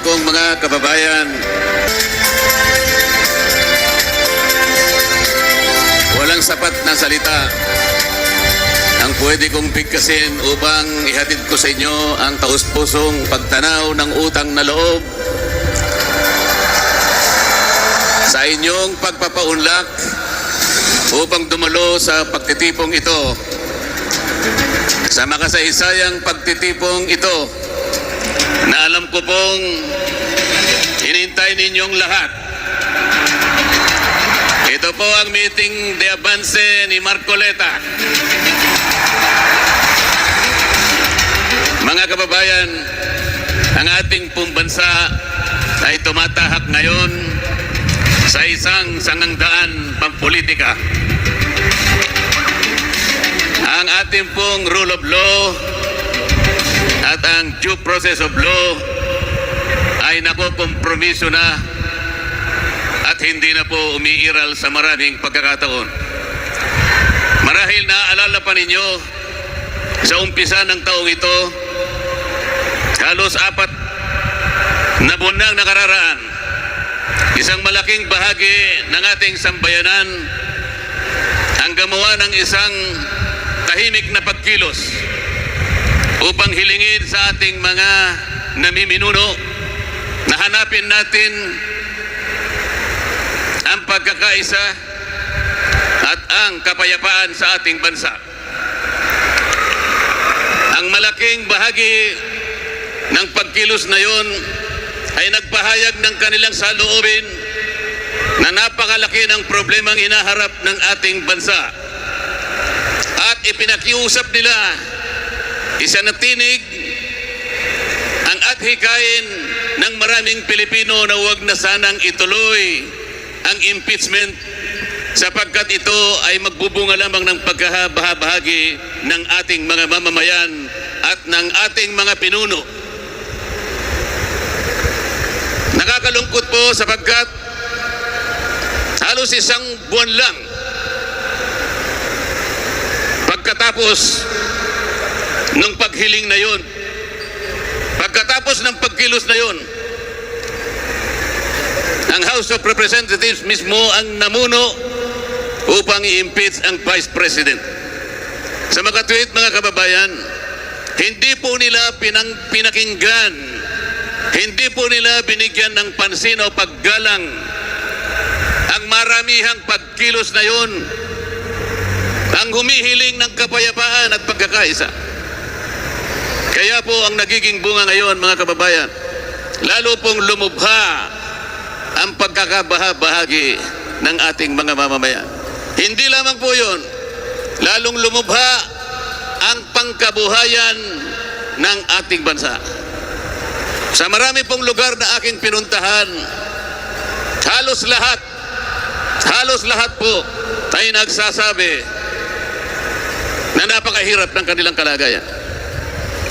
kong mga kababayan, walang sapat na salita ang pwede kong bigkasin upang ihatid ko sa inyo ang taus-pusong pagtanaw ng utang na loob sa inyong pagpapaunlak upang dumalo sa pagtitipong ito. Sa makasaysayang pagtitipong ito na alam ko pong hinintay ninyong lahat. Ito po ang meeting de avance ni Marcoleta. Mga kababayan, ang ating pong bansa ay tumatahak ngayon sa isang sangangdaan pampolitika. Ang ating pong rule of law at ang due process of law ay nakokompromiso na at hindi na po umiiral sa maraming pagkakataon. Marahil naaalala pa ninyo sa umpisa ng taong ito, halos 4 na buwan nang nakararaan, isang malaking bahagi ng ating sambayanan ang gumawa ng isang tahimik na pagkilos upang hilingin sa ating mga namiminuno na hanapin natin ang pagkakaisa at ang kapayapaan sa ating bansa. Ang malaking bahagi ng pagkilos na yon ay nagpahayag ng kanilang saloobin na napakalaki ng problemang hinaharap ng ating bansa. At ipinakiusap nila, isanatinig ang athikain ng maraming Pilipino na huwag na sanang ituloy ang impeachment sapagkat ito ay magbubunga lamang ng pagkahabahagi ng ating mga mamamayan at ng ating mga pinuno. Nakakalungkot po sapagkat halos isang buwan lang pagkatapos ng paghiling na yon, pagkatapos ng pagkilos na yon, ang House of Representatives mismo ang namuno upang i-impeach ang Vice President. Sa makatwid, mga kababayan, hindi po nila pinakinggan, hindi po nila binigyan ng pansin o paggalang ang maramihang pagkilos na yon, ang humihiling ng kapayapaan at pagkakaisa. Kaya po ang nagiging bunga ngayon, mga kababayan, lalo pong lumubha ang pagkakabahabahagi ng ating mga mamamayan. Hindi lamang po yun, lalong lumubha ang pangkabuhayan ng ating bansa. Sa marami pong lugar na aking pinuntahan, halos lahat po ay nagsasabi na napakahirap ng kanilang kalagayan.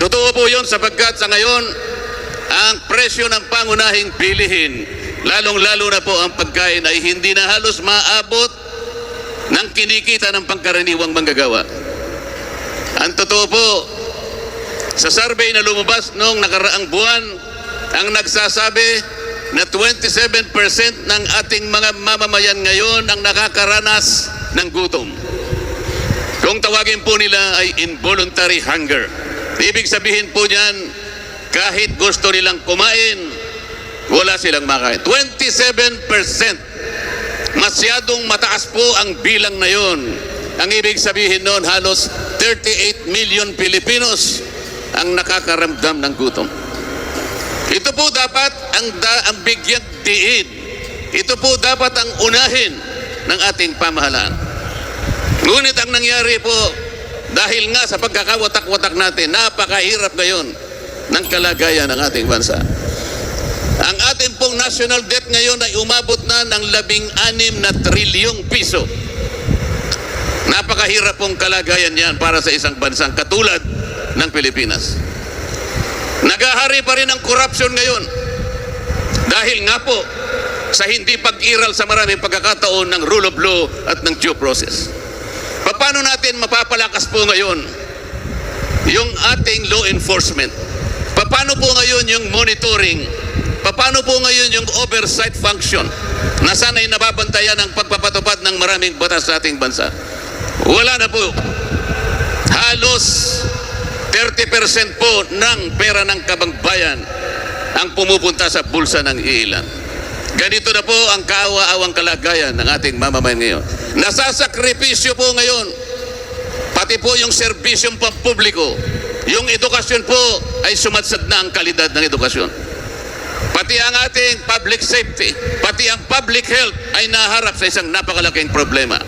Totoo po yun sapagkat sa ngayon, ang presyo ng pangunahing bilihin, lalong-lalo na po ang pagkain, ay hindi na halos maabot ng kinikita ng pangkaraniwang manggagawa. Ang totoo po, sa survey na lumabas noong nakaraang buwan, ang nagsasabi na 27% ng ating mga mamamayan ngayon ang nakakaranas ng gutom. Kung tawagin po nila ay involuntary hunger. Ibig sabihin po niyan, kahit gusto nilang kumain, wala silang makain. 27%. Masyadong mataas po ang bilang na yon. Ang ibig sabihin noon, halos 38 million Pilipinos ang nakakaramdam ng gutom. Ito po dapat ang bigyang diin. Ito po dapat ang unahin ng ating pamahalaan. Ngunit ang nangyari po, dahil nga sa pagkakawatak-watak natin, napakahirap ngayon ng kalagayan ng ating bansa. Ang ating pong national debt ngayon ay umabot na ng 16 na trilyong piso. Napakahirap pong kalagayan yan para sa isang bansang katulad ng Pilipinas. Nagahari pa rin ang corruption ngayon dahil nga po sa hindi pag-iral sa maraming pagkakataon ng rule of law at ng due process. Paano natin mapapalakas po ngayon yung ating law enforcement? Paano po ngayon yung monitoring? oversight function na sana'y nababantayan ang pagpapatupad ng maraming batas sa ating bansa. Wala na po. Halos 30% po ng pera ng kababayan ang pumupunta sa bulsa ng iilan. Ganito na po ang kaawa-awang kalagayan ng ating mamamayan ngayon. Nasasakripisyo po ngayon, pati po yung serbisyong pampubliko. Yung edukasyon po ay sumadsad na ang kalidad ng edukasyon. Pati ang ating public safety, pati ang public health ay naharap sa isang napakalaking problema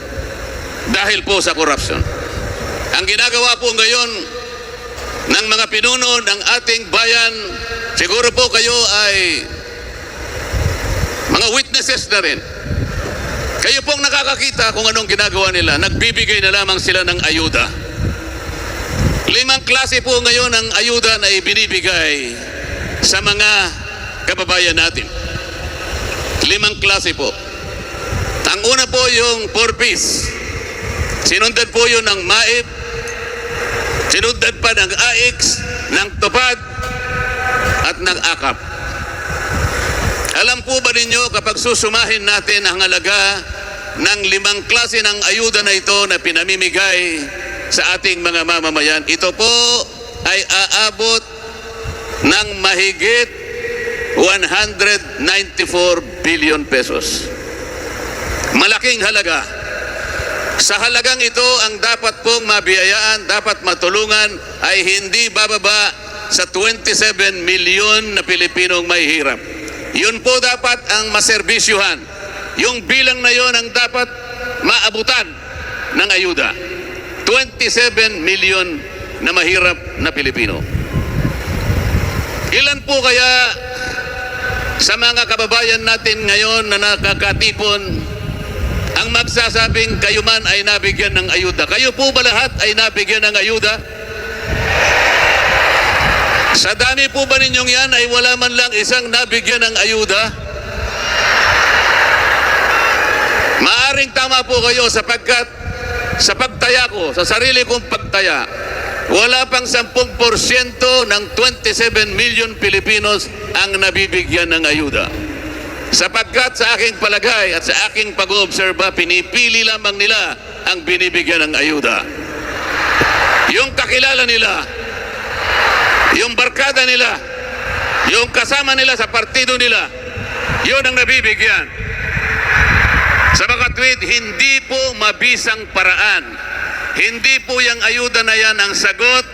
dahil po sa corruption. Ang ginagawa po ngayon ng mga pinuno ng ating bayan, siguro po kayo ay mga witnesses na rin. Kayo pong nakakakita kung anong ginagawa nila. Nagbibigay na lamang sila ng ayuda. 5 klase po ngayon ang ayuda na ibinibigay sa mga kababayan natin. 5 klase po. Ang una po yung 4Ps. Sinundan po yun ng MAIP. Sinundan pa ng AIX, ng TUPAD, at ng AKAP. Alam po ba ninyo kapag susumahin natin ang halaga ng 5 klase ng ayuda na ito na pinamimigay sa ating mga mamamayan, ito po ay aabot ng mahigit 194 billion pesos. Malaking halaga. Sa halagang ito, ang dapat pong mabiyayaan, dapat matulungan ay hindi bababa sa 27 milyon na Pilipinong may hirap. Yun po dapat ang maserbisyuhan. Yung bilang na yun ang dapat maabutan ng ayuda. 27 milyon na mahirap na Pilipino. Ilan po kaya sa mga kababayan natin ngayon na nakakatipon ang magsasabing kayo man ay nabigyan ng ayuda? Kayo po ba lahat ay nabigyan ng ayuda? Sa dami po ba ninyong yan ay wala man lang isang nabigyan ng ayuda? Maaring tama po kayo sapagkat sa pagtaya ko, sa sarili kong pagtaya, wala pang 10% ng 27 million Pilipinos ang nabibigyan ng ayuda. Sapagkat sa aking palagay at sa aking pag-oobserba, pinipili lamang nila ang binibigyan ng ayuda. Yung kakilala nila, yung barkada nila, yung kasama nila sa partido nila, yun ang nabibigyan. Sa mga tweet, hindi po mabisang paraan. Hindi po yung ayuda na yan ang sagot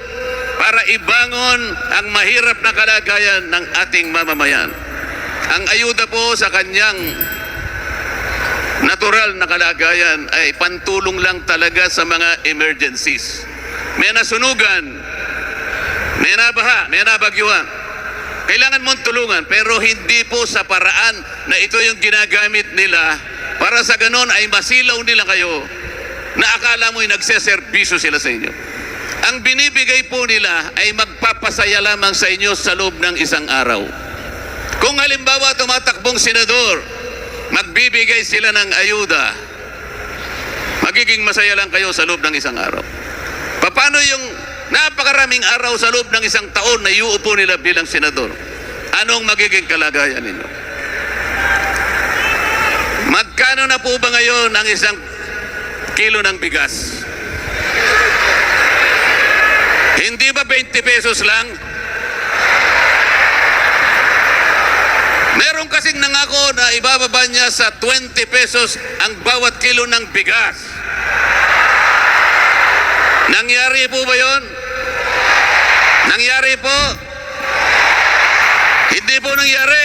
para ibangon ang mahirap na kalagayan ng ating mamamayan. Ang ayuda po sa kanyang natural na kalagayan ay pantulong lang talaga sa mga emergencies. May nasunugan, may nabaha, may nabagyuhan. Kailangan mong tulungan, pero hindi po sa paraan na ito yung ginagamit nila para sa ganon ay masilaw nila kayo na akala mo'y nagseserbisyo sila sa inyo. Ang binibigay po nila ay magpapasaya lamang sa inyo sa loob ng isang araw. Kung halimbawa tumatakbong senador, magbibigay sila ng ayuda, magiging masaya lang kayo sa loob ng isang araw. Paano yung napakaraming araw sa loob ng isang taon na iuupo nila bilang senador? Anong magiging kalagayan ninyo? Magkano na po ba ngayon ang isang kilo ng bigas? Hindi ba 20 pesos lang? Meron kasing nangako na ibababa niya sa 20 pesos ang bawat kilo ng bigas. Nangyari po ba yun? Nangyari po? Hindi po nangyari.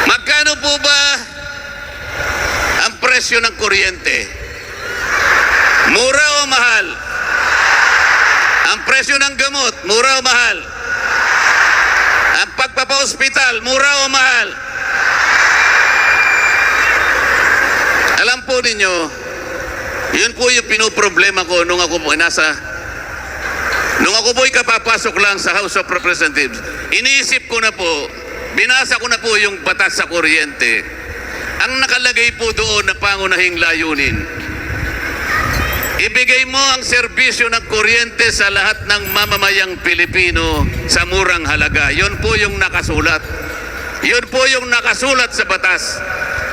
Magkano po ba ang presyo ng kuryente? Mura o mahal? Ang presyo ng gamot, mura o mahal? Ang pagpapa-hospital, mura o mahal? Alam po ninyo, yun po yung pinoproblema ko nung ako po'y kapapasok lang sa House of Representatives. Iniisip ko na po, binasa ko na po yung batas sa kuryente. Ang nakalagay po doon na pangunahing layunin, Ibigay mo ang serbisyo ng kuryente sa lahat ng mamamayang Pilipino sa murang halaga. Yun po yung nakasulat. Yun po yung nakasulat sa batas.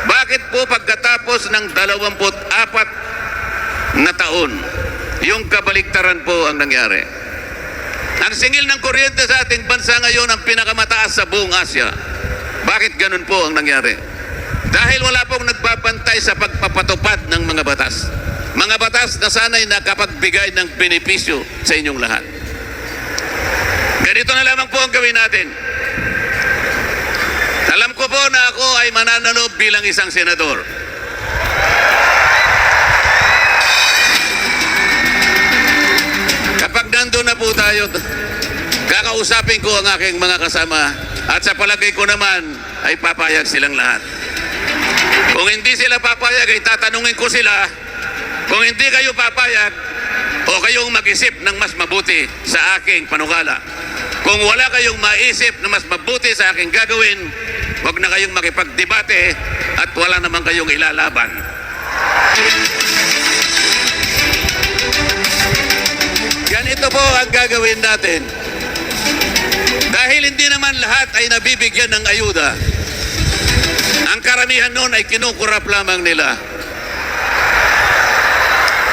Bakit po pagkatapos ng 24 na taon, yung kabaliktaran po ang nangyari? Ang singil ng kuryente sa ating bansa ngayon ang pinakamataas sa buong Asya. Bakit ganun po ang nangyari? Dahil wala pong nagbabantay sa pagpapatupad ng mga batas. Mga batas na sana'y nakapagbigay ng benepisyo sa inyong lahat. Ganito na lamang po ang gawin natin. Alam ko po na ako ay mananalo bilang isang senador. Kapag nandun na po tayo, kakausapin ko ang aking mga kasama at sa palagay ko naman ay papayag silang lahat. Kung hindi sila papayag, ay tatanungin ko sila. Kung hindi kayo papayag, o kayong mag-isip ng mas mabuti sa aking panukala. Kung wala kayong maisip na mas mabuti sa aking gagawin, huwag na kayong makipagdebate at wala naman kayong ilalaban. Ganito po ang gagawin natin. Dahil hindi naman lahat ay nabibigyan ng ayuda. Ang karamihan noon ay kinukurap lamang nila.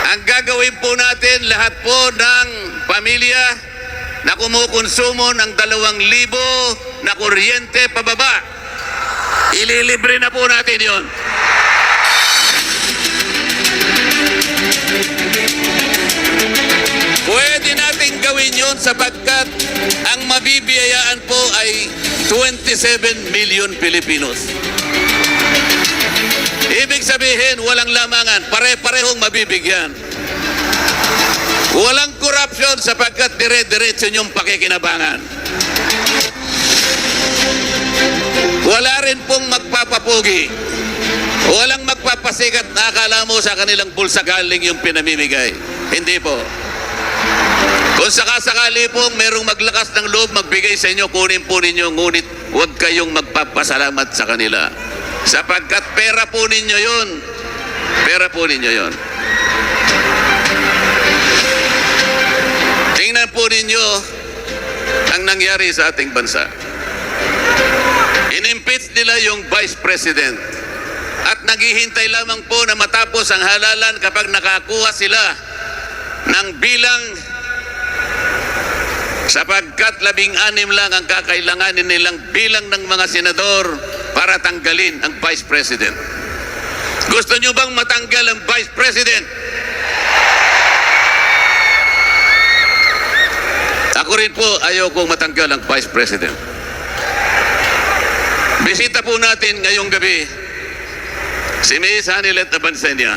Ang gagawin po natin, lahat po ng pamilya na kumukonsumo ng 2,000 na kuryente pababa, ililibre na po natin yon. Pwede natin gawin yon sapagkat ang mabibiyayaan po ay 27 million Pilipinos. Ibig sabihin, walang lamangan, pare-parehong mabibigyan. Walang korupsyon sapagkat dire-diretso niyong pakikinabangan. Wala rin pong magpapapugi. Walang magpapasikat na akala mo sa kanilang bulsa galing yung pinamimigay. Hindi po. Kung sakasakali pong merong maglakas ng loob magbigay sa inyo, kunin po ninyo, ngunit huwag kayong magpapasalamat sa kanila. Sapagkat pera po ninyo yun. Pera po ninyo yun. Tingnan po ninyo ang nangyari sa ating bansa. In-impeach nila yung Vice President at naghihintay lamang po na matapos ang halalan kapag nakakuha sila ng bilang, sapagkat 16 lang ang kakailanganin nilang bilang ng mga senador para tanggalin ang Vice President. Gusto nyo bang matanggal ang Vice President? Ako rin po ayokong matanggal ang Vice President. Bisita po natin ngayong gabi si Ms. Hanilet Abansenia.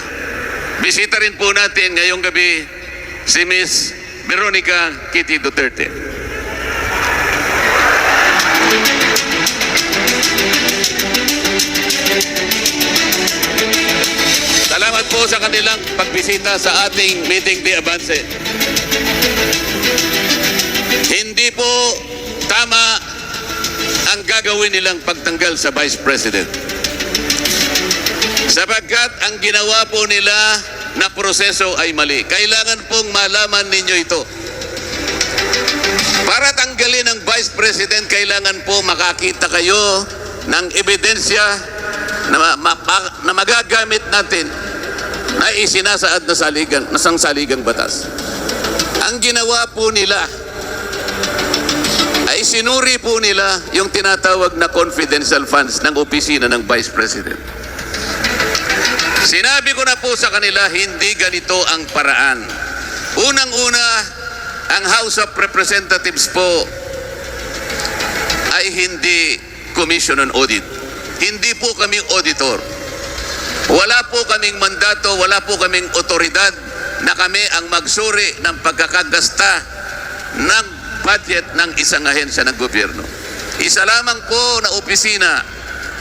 Bisita rin po natin ngayong gabi si Ms. Veronica Kitty Duterte. Salamat po sa kanilang pagbisita sa ating meeting de avance. Hindi po tama ang gagawin nilang pagtanggal sa Vice President. Sapagkat ang ginawa po nila na proseso ay mali. Kailangan pong malaman ninyo ito. Para tanggalin ang Vice President, kailangan po makakita kayo ng ebidensya na magagamit natin na isinasaad na saligang batas. Ang ginawa po nila ay sinuri po nila yung tinatawag na confidential funds ng opisina ng Vice President. Sinabi ko na po sa kanila, hindi ganito ang paraan. Unang-una, ang House of Representatives po ay hindi Commission on Audit. Hindi po kami auditor. Wala po kaming mandato, wala po kaming otoridad na kami ang magsuri ng pagkakagasta ng budget ng isang ahensya ng gobyerno. Isa lamang po na opisina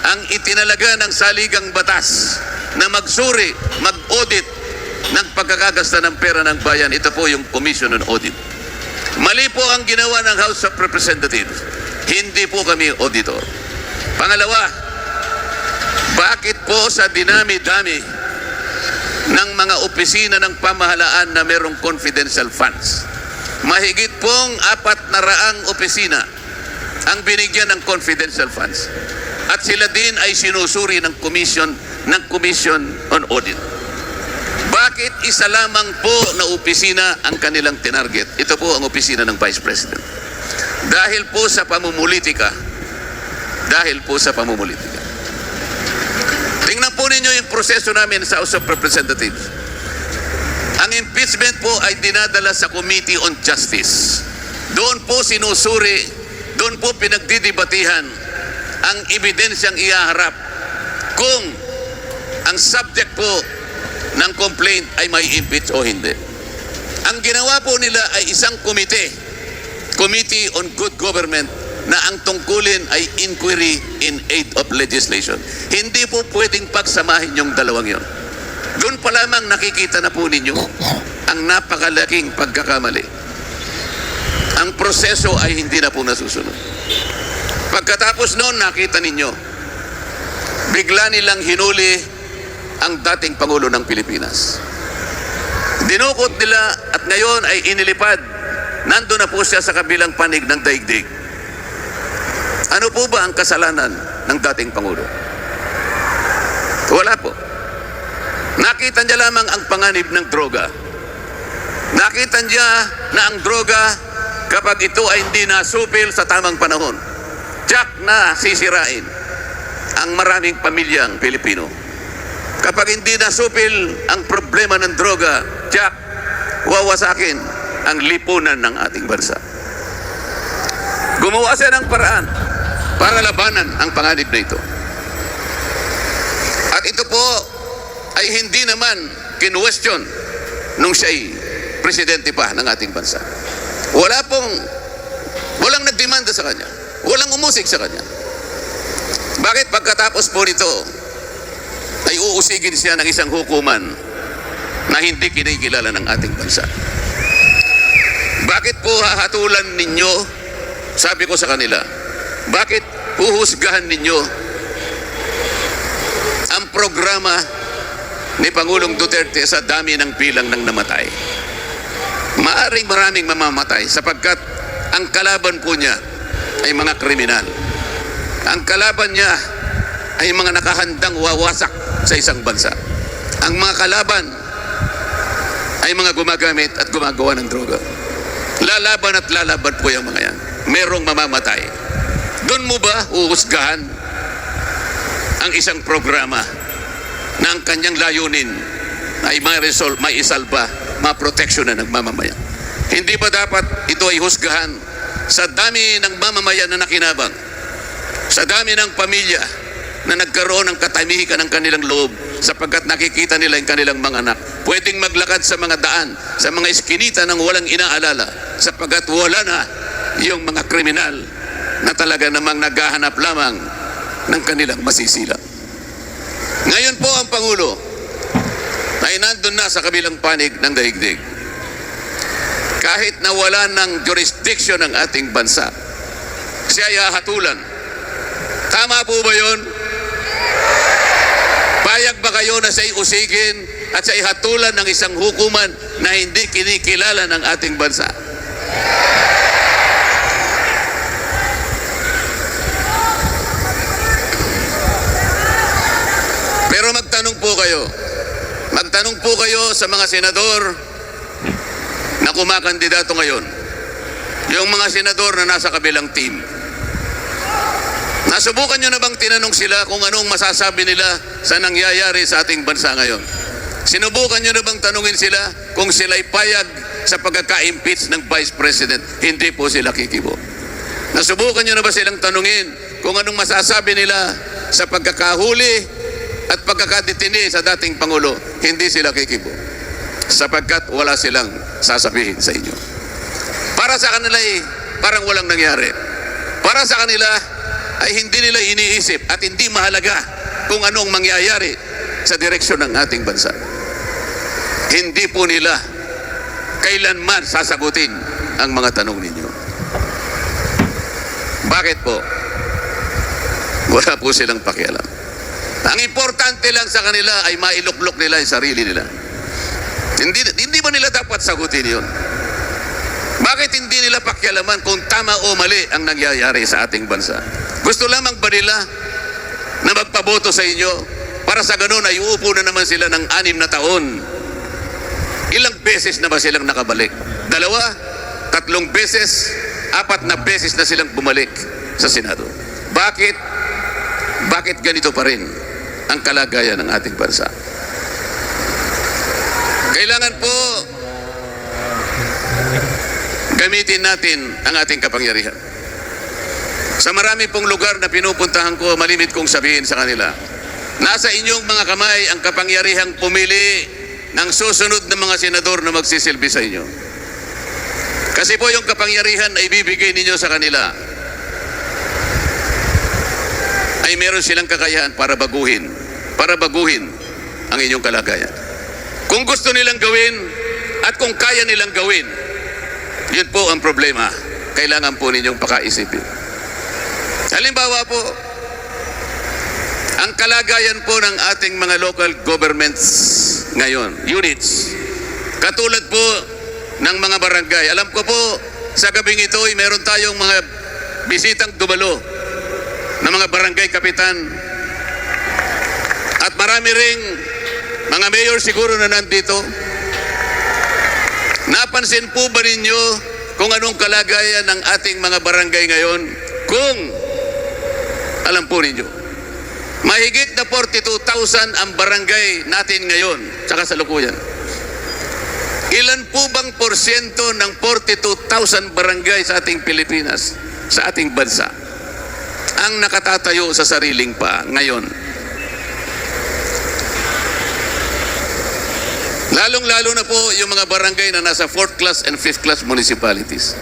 ang itinalaga ng saligang batas na magsuri, mag-audit ng pagkakagasta ng pera ng bayan. Ito po yung Commission on Audit. Mali po ang ginawa ng House of Representatives. Hindi po kami auditor. Pangalawa, bakit po sa dinami-dami ng mga opisina ng pamahalaan na merong confidential funds. Mahigit pong 400 opisina ang binigyan ng confidential funds. At sila din ay sinusuri ng Commission on Audit. Bakit isa lamang po na opisina ang kanilang tinarget? Ito po ang opisina ng Vice President. Dahil po sa pamumulitika. Dahil po sa pamumulitika. Tingnan po ninyo yung proseso namin sa House of Representatives. Ang impeachment po ay dinadala sa Committee on Justice. Doon po sinusuri, doon po pinagdidibatihan ang ebidensyang ihaharap kung ang subject po ng complaint ay may impeach o hindi. Ang ginawa po nila ay isang Committee on Good Government, na ang tungkulin ay inquiry in aid of legislation. Hindi po pwedeng pagsamahin yung dalawang yon. Doon pa lamang nakikita na po ninyo ang napakalaking pagkakamali. Ang proseso ay hindi na po nasusunod. Pagkatapos noon, nakita ninyo, bigla nilang hinuli ang dating Pangulo ng Pilipinas. Dinukot nila at ngayon ay inilipad. Nandun na po siya sa kabilang panig ng daigdig. Ano po ba ang kasalanan ng dating Pangulo? Wala po. Nakita niya lamang ang panganib ng droga. Nakita niya na ang droga, kapag ito ay hindi nasupil sa tamang panahon, tiyak na sisirain ang maraming pamilyang Pilipino. Kapag hindi nasupil ang problema ng droga, tiyak wawasakin ang lipunan ng ating bansa. Gumawa siya ng paraan para labanan ang panganib na ito. At ito po ay hindi naman kinwestiyon nung siya'y presidente pa ng ating bansa. Walang nagdemanda sa kanya. Walang umusig sa kanya. Bakit pagkatapos po nito ay uusigin siya ng isang hukuman na hindi kinikilala ng ating bansa? Bakit po hahatulan ninyo, sabi ko sa kanila, bakit huhusgahan ninyo ang programa ni Pangulong Duterte sa dami ng bilang ng namatay? Maaring maraming mamamatay sapagkat ang kalaban po niya ay mga kriminal. Ang kalaban niya ay mga nakahandang wawasak sa isang bansa. Ang mga kalaban ay mga gumagamit at gumagawa ng droga. Lalaban at lalaban po yung mga yan. Merong mamamatay. Doon mo ba uhusgahan ang isang programa na ang kanyang layunin ay may isalba, maproteksyon na ng mamamayan? Hindi ba dapat ito ay husgahan sa dami ng mamamayan na nakinabang, sa dami ng pamilya na nagkaroon ng katahimikan ng kanilang loob sapagkat nakikita nila yung kanilang mga anak pwedeng maglakad sa mga daan, sa mga iskinita ng walang inaalala sapagkat wala na yung mga kriminal na talaga namang naghahanap lamang ng kanilang masisila. Ngayon po ang Pangulo ay nandun na sa kabilang panig ng daigdig. Kahit na wala ng jurisdiction ng ating bansa, siya ay hahatulan. Tama po ba yun? Payag ba kayo na siya'y usigin at siya'y hatulan ng isang hukuman na hindi kinikilala ng ating bansa? Pero magtanong po kayo sa mga senador na kumakandidato ngayon, yung mga senador na nasa kabilang team. Nasubukan nyo na bang tinanong sila kung anong masasabi nila sa nangyayari sa ating bansa ngayon? Sinubukan nyo na bang tanungin sila kung sila'y payag sa pagkaka-impeach ng Vice President? Hindi po sila kikibo. Nasubukan nyo na ba silang tanungin kung anong masasabi nila sa pagkakahuli at pagkakadetini sa dating Pangulo? Hindi sila kikibo. Sapagkat wala silang sasabihin sa inyo. Para sa kanila ay parang walang nangyari. Para sa kanila ay hindi nila iniisip at hindi mahalaga kung anong mangyayari sa direksyon ng ating bansa. Hindi po nila kailanman sasagutin ang mga tanong ninyo. Bakit po? Wala po silang pakialam. Ang importante lang sa kanila ay mailuklok nila yung sarili nila. Hindi ba nila dapat sagutin yun? Bakit hindi nila pakialaman kung tama o mali ang nangyayari sa ating bansa? Gusto lamang ba nila na magpaboto sa inyo para sa ganun ay uupo na naman sila ng 6 na taon? Ilang beses na ba silang nakabalik? 2, 3 beses, 4 na beses na silang bumalik sa Senado. Bakit ganito pa rin ang kalagayan ng ating bansa? Kailangan po gamitin natin ang ating kapangyarihan. Sa marami pong lugar na pinupuntahan ko, malimit kong sabihin sa kanila, nasa inyong mga kamay ang kapangyarihang pumili ng susunod na mga senador na magsisilbi sa inyo. Kasi po yung kapangyarihan ay bibigay ninyo sa kanila ay meron silang kakayahan para baguhin ang inyong kalagayan. Kung gusto nilang gawin at kung kaya nilang gawin, yun po ang problema. Kailangan po ninyong pakaisipin. Halimbawa po, ang kalagayan po ng ating mga local governments ngayon, units, katulad po ng mga barangay. Alam ko po, sa gabing ito ay meron tayong mga bisitang dumalo na mga barangay kapitan at marami ring mga mayor siguro na nandito. Napansin po ba ninyo kung anong kalagayan ng ating mga barangay ngayon? Kung alam po ninyo, mahigit na 42,000 ang barangay natin ngayon sa kasalukuyan. Ilan po bang porsyento ng 42,000 barangay sa ating Pilipinas, sa ating bansa, ang nakatatayo sa sariling paa ngayon? Lalong-lalo na po yung mga barangay na nasa 4th class and 5th class municipalities.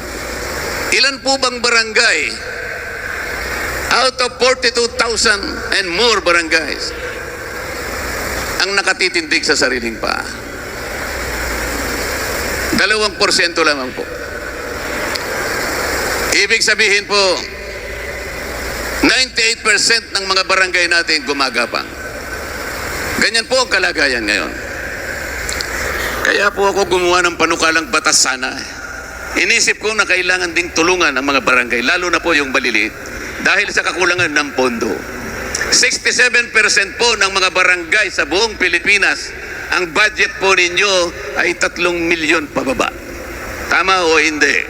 Ilan po bang barangay out of 42,000 and more barangays ang nakatitindig sa sariling paa? 2% lamang po. Ibig sabihin po, 98% ng mga barangay natin gumagapang. Ganyan po ang kalagayan ngayon. Kaya po ako gumawa ng panukalang batas sana. Inisip ko na kailangan ding tulungan ang mga barangay, lalo na po yung maliliit, dahil sa kakulangan ng pondo. 67% po ng mga barangay sa buong Pilipinas, ang budget po ninyo ay 3 milyon pababa. Tama o hindi?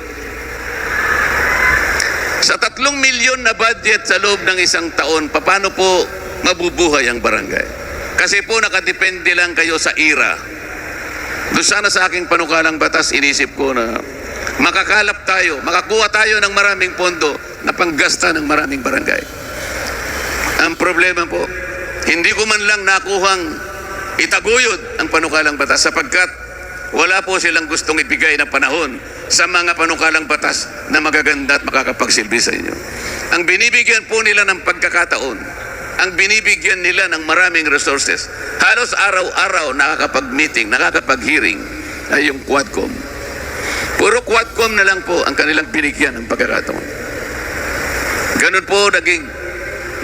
Sa 3 milyon na budget sa loob ng isang taon, paano po mabubuhay ang barangay? Kasi po nakadepende lang kayo sa IRA. Doon sana sa aking panukalang batas, inisip ko na makakalap tayo, makakuha tayo ng maraming pondo na panggasta ng maraming barangay. Ang problema po, hindi ko man lang nakuhang itaguyod ang panukalang batas sapagkat wala po silang gustong ibigay na panahon sa mga panukalang batas na magaganda at makakapagsilbi sa inyo. Ang binibigyan po nila ng pagkakataon, ang binibigyan nila ng maraming resources, halos araw-araw nakakapag-meeting, nakakapag-hearing ay yung Quadcom. Puro Quadcom na lang po ang kanilang binigyan ng pagkakataon. Ganun po naging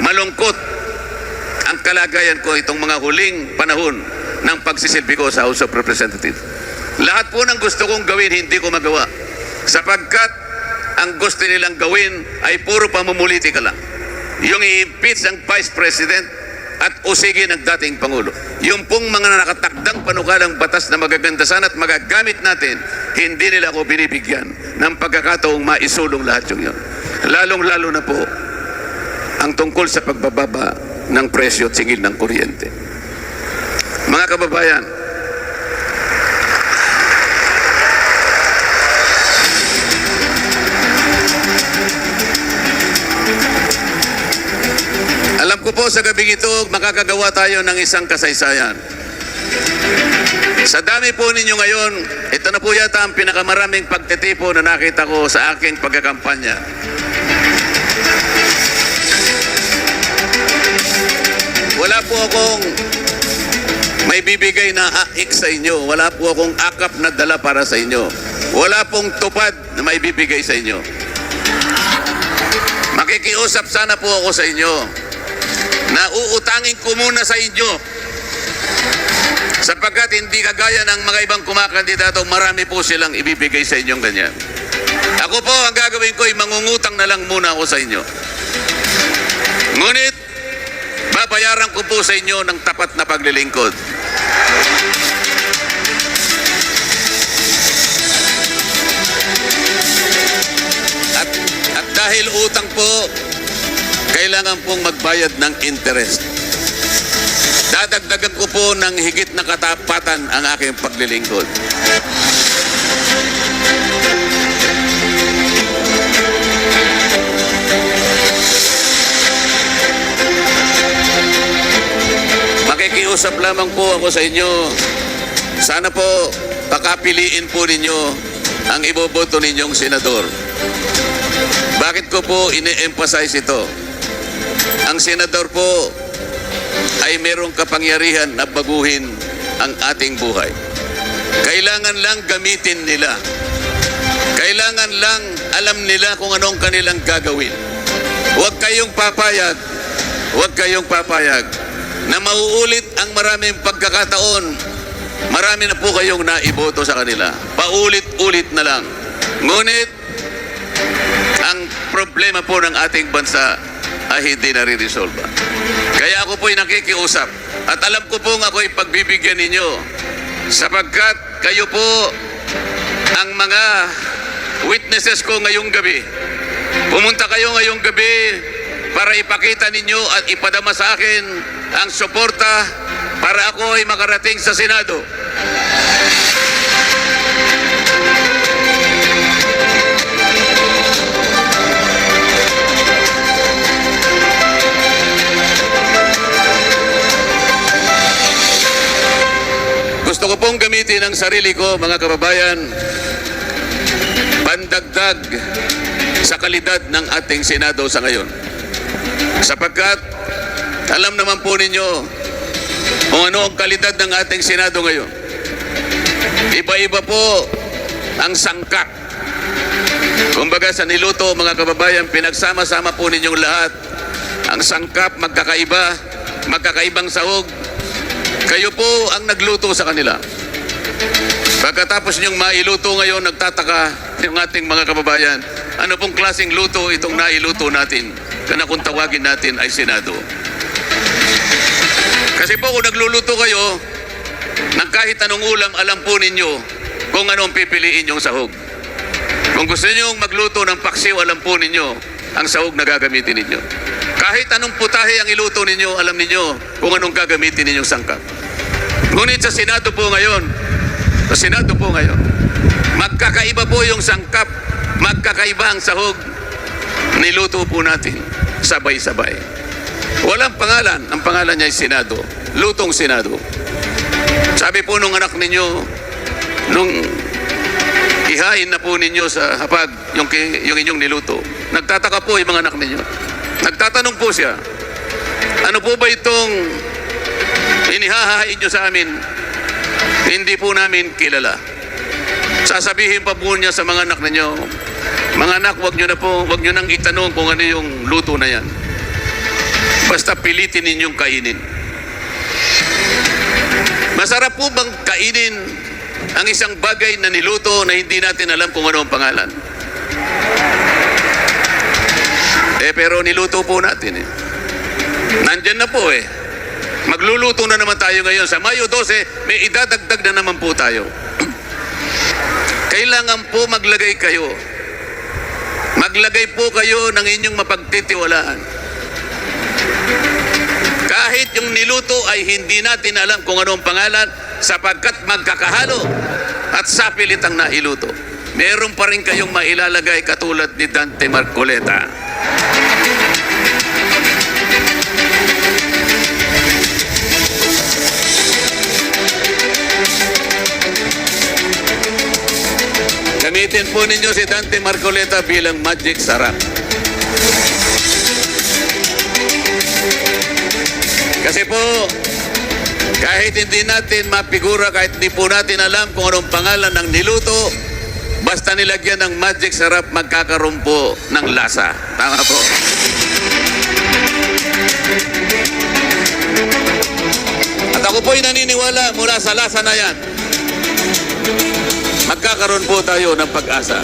malungkot ang kalagayan ko itong mga huling panahon ng pagsisilbi ko sa House of Representatives. Lahat po ng gusto kong gawin, hindi ko magawa. Sapagkat ang gusto nilang gawin ay puro pamumulitika lang. Yung i-impeach ang Vice President at usigin ang dating Pangulo. Yung pong mga nakatakdang panukalang batas na magaganda sana at magagamit natin, hindi nila ako binibigyan ng pagkakataong maisulong lahat yung yun. Lalong-lalo na po ang tungkol sa pagbababa ng presyo at singil ng kuryente. Mga kababayan, alam ko po sa gabing ito, makakagawa tayo ng isang kasaysayan. Sa dami po ninyo ngayon, ito na po yata ang pinakamaraming pagtitipo na nakita ko sa aking pagkakampanya. Wala po akong may bibigay na aik sa inyo. Wala po akong akap na dala para sa inyo. Wala pong tupad na may bibigay sa inyo. Makikiusap sana po ako sa inyo na uutangin ko muna sa inyo Sapagkat hindi kagaya ng mga ibang kumakandidato, marami po silang ibibigay sa inyong ganyan. Ako po, ang gagawin ko ay mangungutang na lang muna ako sa inyo. Ngunit, babayaran ko po sa inyo ng tapat na paglilingkod. At dahil utang po, kailangan pong magbayad ng interest. Dadagdagan ko po ng higit na katapatan ang aking paglilingkod. Makikiusap lamang po ako sa inyo. Sana po pakapiliin po ninyo ang iboboto ninyong senador. Bakit ko po ine-emphasize ito? Ang senador po ay merong kapangyarihan na baguhin ang ating buhay. Kailangan lang gamitin nila. Kailangan lang alam nila kung anong kanilang gagawin. Huwag kayong papayag na mauulit ang maraming pagkakataon. Marami na po kayong naiboto sa kanila. Paulit-ulit na lang. Ngunit, ang problema po ng ating bansa ay hindi nare-resolve. Kaya ako po'y nakikiusap at alam ko pong ako'y pagbibigyan ninyo sapagkat kayo po ang mga witnesses ko ngayong gabi. Pumunta kayo ngayong gabi para ipakita ninyo at ipadama sa akin ang suporta para ako ay makarating sa Senado. Gusto ko pong gamitin ang sarili ko, mga kababayan, pandagdag sa kalidad ng ating Senado sa ngayon. Sapagkat alam naman po ninyo kung ano ang kalidad ng ating Senado ngayon. Iba-iba po ang sangkap. Kumbaga sa niluto, mga kababayan, pinagsama-sama po ninyong lahat. Ang sangkap magkakaiba, magkakaibang sahog. Kayo po ang nagluto sa kanila. Pagkatapos niyong mailuto ngayon, nagtataka yung ating mga kababayan, ano pong klaseng luto itong nailuto natin, kana kung tawagin natin ay Senado. Kasi po kung nagluluto kayo, ng kahit anong ulam, alam po ninyo kung anong pipiliin yung sahog. Kung gusto niyo magluto ng paksiw, alam po ninyo ang sahog na gagamitin ninyo. Kahit anong putahe ang iluto ninyo, alam ninyo kung anong gagamitin ninyong sangkap. Ngunit sa Senado po ngayon, magkakaiba po yung sangkap, magkakaiba ang sahog, niluto po natin sabay-sabay. Walang pangalan, ang pangalan niya ay Senado, lutong Senado. Sabi po nung anak ninyo, nung ihain na po ninyo sa hapag yung inyong niluto, nagtataka po yung mga anak ninyo. Nagtatanong po siya, ano po ba itong inihahain nyo sa amin? Hindi po namin kilala. Sasabihin pa po niya sa mga anak ninyo, mga anak, wag nyo nang itanong kung ano yung luto na yan. Basta pilitin ninyong kainin. Masarap po bang kainin ang isang bagay na niluto na hindi natin alam kung ano ang pangalan? Pero niluto po natin eh. Nandyan na po eh. Magluluto na naman tayo ngayon. Sa Mayo 12, may idadagdag na naman po tayo. Kailangan po maglagay kayo. Maglagay po kayo ng inyong mapagtitiwalaan. Kahit yung niluto ay hindi natin alam kung anong pangalan sapagkat magkakahalo at sapilit ang nailuto. Meron pa rin kayong mailalagay katulad ni Dante Marcoleta. Gamitin po ninyo si Dante Marcoleta bilang magic sarap. Kasi po, kahit hindi natin mapigura, kahit hindi po natin alam kung anong pangalan ng niluto, basta nilagyan ng magic sarap, magkakaroon po ng lasa. Tama po. At At ako po'y naniniwala mula sa lasa na yan, magkakaroon po tayo ng pag-asa.